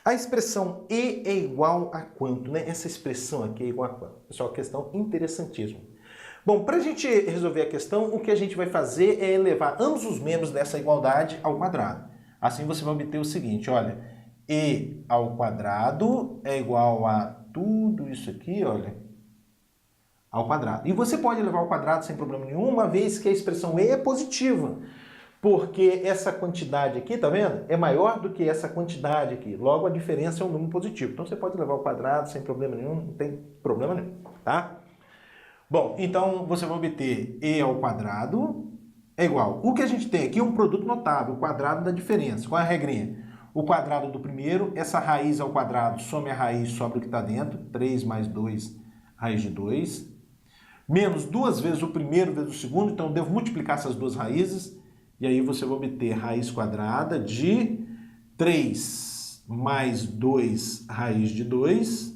A expressão E é igual a quanto, né? Essa expressão aqui é igual a quanto? Pessoal, questão interessantíssima. Bom, para a gente resolver a questão, o que a gente vai fazer é elevar ambos os membros dessa igualdade ao quadrado. Assim você vai obter o seguinte, olha, E ao quadrado é igual a tudo isso aqui, olha, ao quadrado. E você pode elevar ao quadrado sem problema nenhum, uma vez que a expressão E é positiva. Porque essa quantidade aqui, tá vendo? É maior do que essa quantidade aqui. Logo, a diferença é um número positivo. Então, você pode levar ao quadrado sem problema nenhum, não tem problema nenhum, tá? Bom, então você vai obter E ao quadrado é igual. O que a gente tem aqui é um produto notável, o quadrado da diferença. Qual é a regrinha? O quadrado do primeiro, essa raiz ao quadrado, some a raiz, sobra o que está dentro. 3 mais 2, raiz de 2. Menos duas vezes o primeiro vezes o segundo, então eu devo multiplicar essas duas raízes. E aí você vai obter raiz quadrada de 3 mais 2 raiz de 2,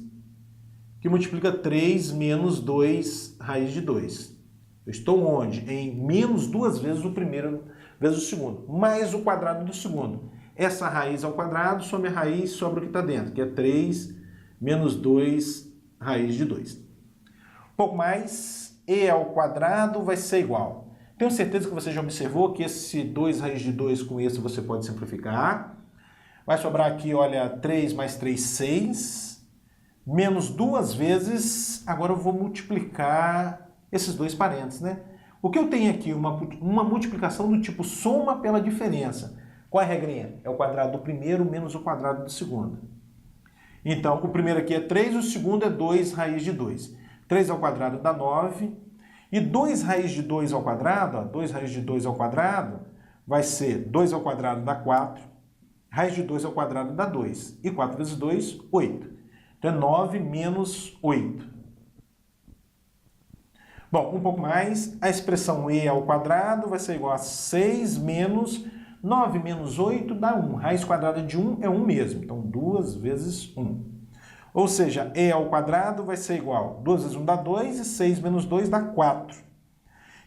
que multiplica 3 menos 2 raiz de 2. Eu estou onde? Em menos duas vezes o primeiro vezes o segundo, mais o quadrado do segundo. Essa raiz ao quadrado, some a raiz, sobra o que está dentro, que é 3 menos 2 raiz de 2. Um pouco mais, E ao quadrado vai ser igual. Tenho certeza que você já observou que esse 2 raiz de 2 com esse você pode simplificar. Vai sobrar aqui, olha, 3 mais 3, 6. Menos duas vezes, agora eu vou multiplicar esses dois parênteses, né? O que eu tenho aqui? Uma multiplicação do tipo soma pela diferença. Qual é a regrinha? É o quadrado do primeiro menos o quadrado do segundo. Então, o primeiro aqui é 3, o segundo é 2 raiz de 2. 3 ao quadrado dá 9. E 2 raiz de 2 ao quadrado, ó, 2 raiz de 2 ao quadrado, vai ser 2 ao quadrado dá 4, raiz de 2 ao quadrado dá 2. E 4 vezes 2, 8. Então é 9 menos 8. Bom, um pouco mais, a expressão E ao quadrado vai ser igual a 6 menos 9 menos 8 dá 1. Raiz quadrada de 1 é 1 mesmo, então 2 vezes 1. Ou seja, E ao quadrado vai ser igual, 2 vezes 1 dá 2 e 6 menos 2 dá 4.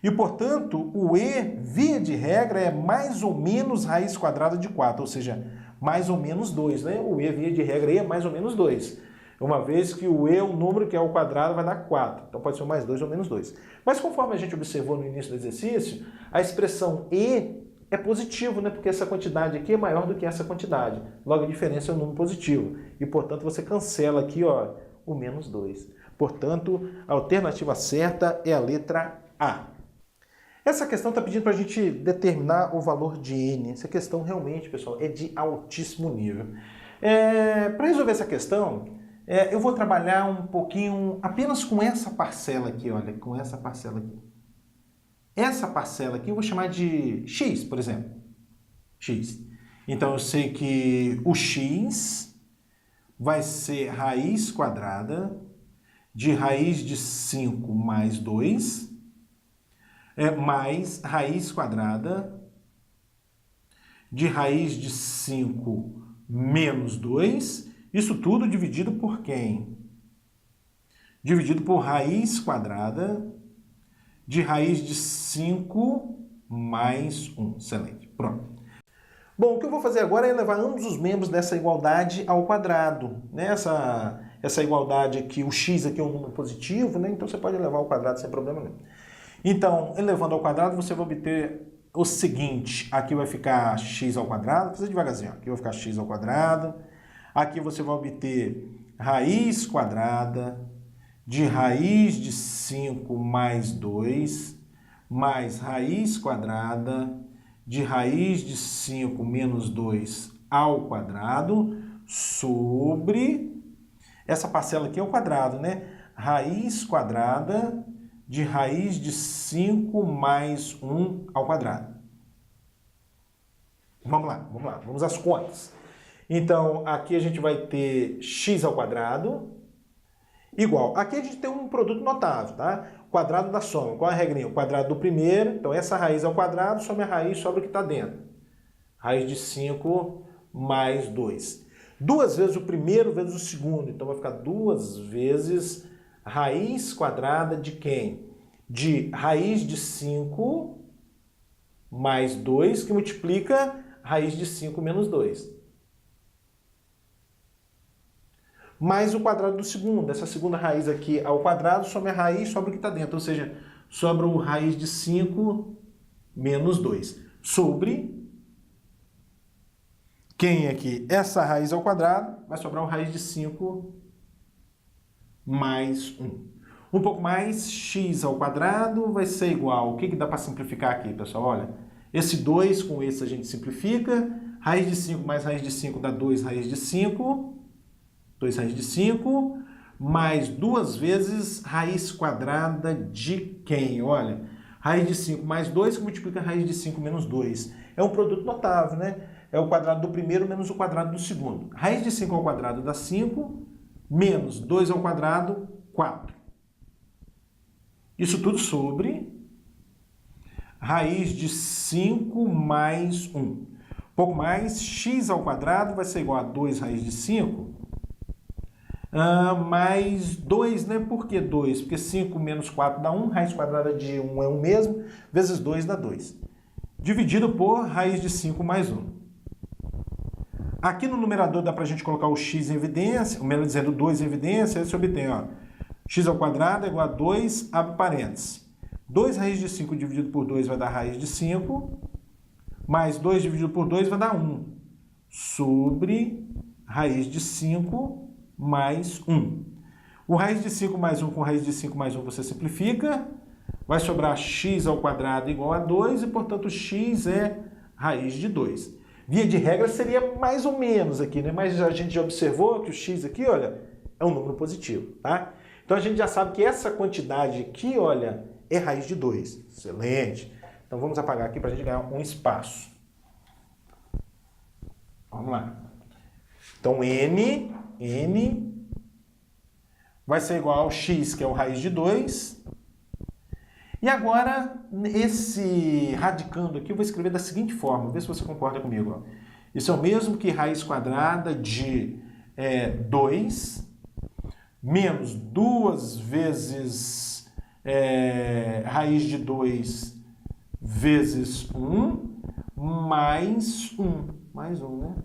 E, portanto, o E, via de regra, é mais ou menos raiz quadrada de 4, ou seja, mais ou menos 2, né? O E, via de regra, é mais ou menos 2. Uma vez que o E, o número que é ao quadrado, vai dar 4. Então pode ser mais 2 ou menos 2. Mas conforme a gente observou no início do exercício, a expressão E é positivo, né? Porque essa quantidade aqui é maior do que essa quantidade. Logo, a diferença é um número positivo. E, portanto, você cancela aqui, ó, o menos 2. Portanto, a alternativa certa é a letra A. Essa questão está pedindo para a gente determinar o valor de N. Essa questão realmente, pessoal, é de altíssimo nível. Para resolver essa questão, eu vou trabalhar um pouquinho apenas com essa parcela aqui, olha, com essa parcela aqui. Essa parcela aqui eu vou chamar de x, por exemplo. X. Então, eu sei que o x vai ser raiz quadrada de raiz de 5 mais 2, mais raiz quadrada de raiz de 5 menos 2. Isso tudo dividido por quem? Dividido por raiz quadrada de raiz de 5 mais 1. Excelente. Pronto. Bom, o que eu vou fazer agora é levar ambos os membros dessa igualdade ao quadrado. Né? Essa igualdade aqui, o x aqui é um número positivo, né? Então você pode levar ao quadrado sem problema nenhum. Então, elevando ao quadrado, você vai obter o seguinte. Aqui vai ficar x ao quadrado. Precisa devagarzinho. Aqui vai ficar x ao quadrado. Aqui você vai obter raiz quadrada de raiz de 5 mais 2, mais raiz quadrada de raiz de 5 menos 2 ao quadrado, sobre essa parcela aqui é o quadrado, né? Raiz quadrada de raiz de 5 mais 1 ao quadrado. Vamos lá, vamos às contas. Então, aqui a gente vai ter x ao quadrado igual. Aqui a gente tem um produto notável, tá? Quadrado da soma. Qual é a regrinha? O quadrado do primeiro, então essa raiz ao quadrado, some a raiz, sobra o que está dentro. Raiz de 5 mais 2. 2 vezes o primeiro vezes o segundo, então vai ficar 2 vezes raiz quadrada de quem? De raiz de 5 mais 2, que multiplica raiz de 5 menos 2. mais o quadrado do segundo. Essa segunda raiz aqui ao quadrado, some a raiz, sobra o que está dentro. Ou seja, sobra o raiz de 5 menos 2. Sobre quem aqui? Essa raiz ao quadrado, vai sobrar o raiz de 5 mais 1. Um pouco mais, x ao quadrado vai ser igual. O que dá para simplificar aqui, pessoal? Olha, esse 2 com esse a gente simplifica. Raiz de 5 mais raiz de 5 dá 2 raiz de 5. 2 raiz de 5, mais 2 vezes raiz quadrada de quem? Olha, raiz de 5 mais 2 que multiplica raiz de 5 menos 2. É um produto notável, né? É o quadrado do primeiro menos o quadrado do segundo. Raiz de 5 ao quadrado dá 5, menos 2 ao quadrado, 4. Isso tudo sobre raiz de 5 mais 1. Um pouco mais, x ao quadrado vai ser igual a 2 raiz de 5, mais 2, né? Por que 2? Porque 5 menos 4 dá 1, raiz quadrada de 1 é 1 mesmo, vezes 2 dá 2. Dividido por raiz de 5 mais 1. Aqui no numerador dá para a gente colocar o x em evidência, ou melhor dizendo, 2 em evidência, aí você obtém, ó, x ao quadrado é igual a 2, abre parênteses. 2 raiz de 5 dividido por 2 vai dar raiz de 5, mais 2 dividido por 2 vai dar 1, sobre raiz de 5 mais 1. O raiz de 5 mais 1 com raiz de 5 mais 1 você simplifica, vai sobrar x ao quadrado igual a 2 e, portanto, x é raiz de 2. Via de regra seria mais ou menos aqui, né? Mas a gente já observou que o x aqui, olha, é um número positivo, tá? Então a gente já sabe que essa quantidade aqui, olha, é raiz de 2. Excelente. Então vamos apagar aqui para a gente ganhar um espaço. Vamos lá. Então n vai ser igual ao x, que é o raiz de 2. E agora, esse radicando aqui, eu vou escrever da seguinte forma, vê se você concorda comigo. Ó. Isso é o mesmo que raiz quadrada de 2 menos 2 vezes raiz de 2 vezes 1 mais 1. Mais 1, né?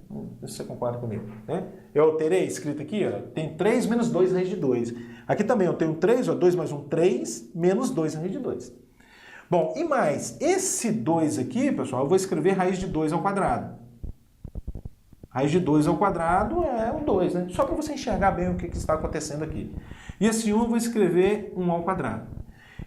Vê se você concorda comigo. Né? Eu alterei, escrito aqui, ó, tem 3 menos 2 raiz de 2. Aqui também eu tenho 3, ó, 2 mais 1, 3, menos 2 raiz de 2. Bom, e mais, esse 2 aqui, pessoal, eu vou escrever raiz de 2 ao quadrado. Raiz de 2 ao quadrado é o 2, né? Só para você enxergar bem o que está acontecendo aqui. E esse 1 eu vou escrever 1 ao quadrado.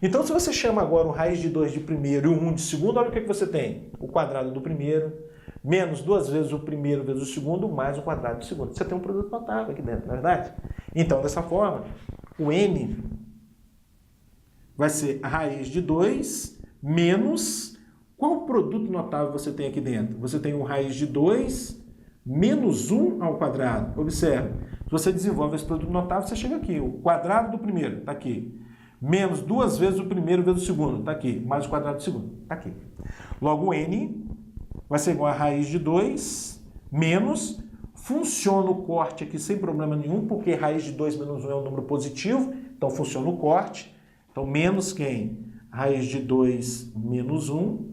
Então, se você chama agora o raiz de 2 de primeiro e o 1 de segundo, olha o que você tem. O quadrado do primeiro, menos 2 vezes o primeiro vezes o segundo, mais o quadrado do segundo. Você tem um produto notável aqui dentro, não é verdade? Então, dessa forma, o n vai ser a raiz de 2 menos... Qual produto notável você tem aqui dentro? Você tem o raiz de 2 menos 1 ao quadrado. Observe, se você desenvolve esse produto notável, você chega aqui. O quadrado do primeiro está aqui. Menos 2 vezes o primeiro vezes o segundo, está aqui. Mais o quadrado do segundo, está aqui. Logo, n vai ser igual a raiz de 2 menos... Funciona o corte aqui sem problema nenhum, porque raiz de 2 menos 1 é um número positivo, então funciona o corte. Então, menos quem? Raiz de 2 menos 1.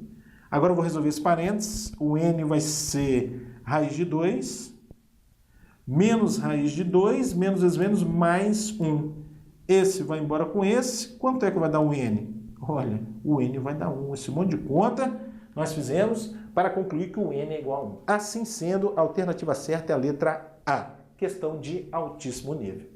Agora eu vou resolver esse parênteses. O n vai ser raiz de 2 menos raiz de 2, menos vezes menos, mais 1. Esse vai embora com esse. Quanto é que vai dar o n? Olha, o n vai dar 1. Esse monte de conta nós fizemos para concluir que o n é igual a 1. Assim sendo, a alternativa certa é a letra A. Questão de altíssimo nível.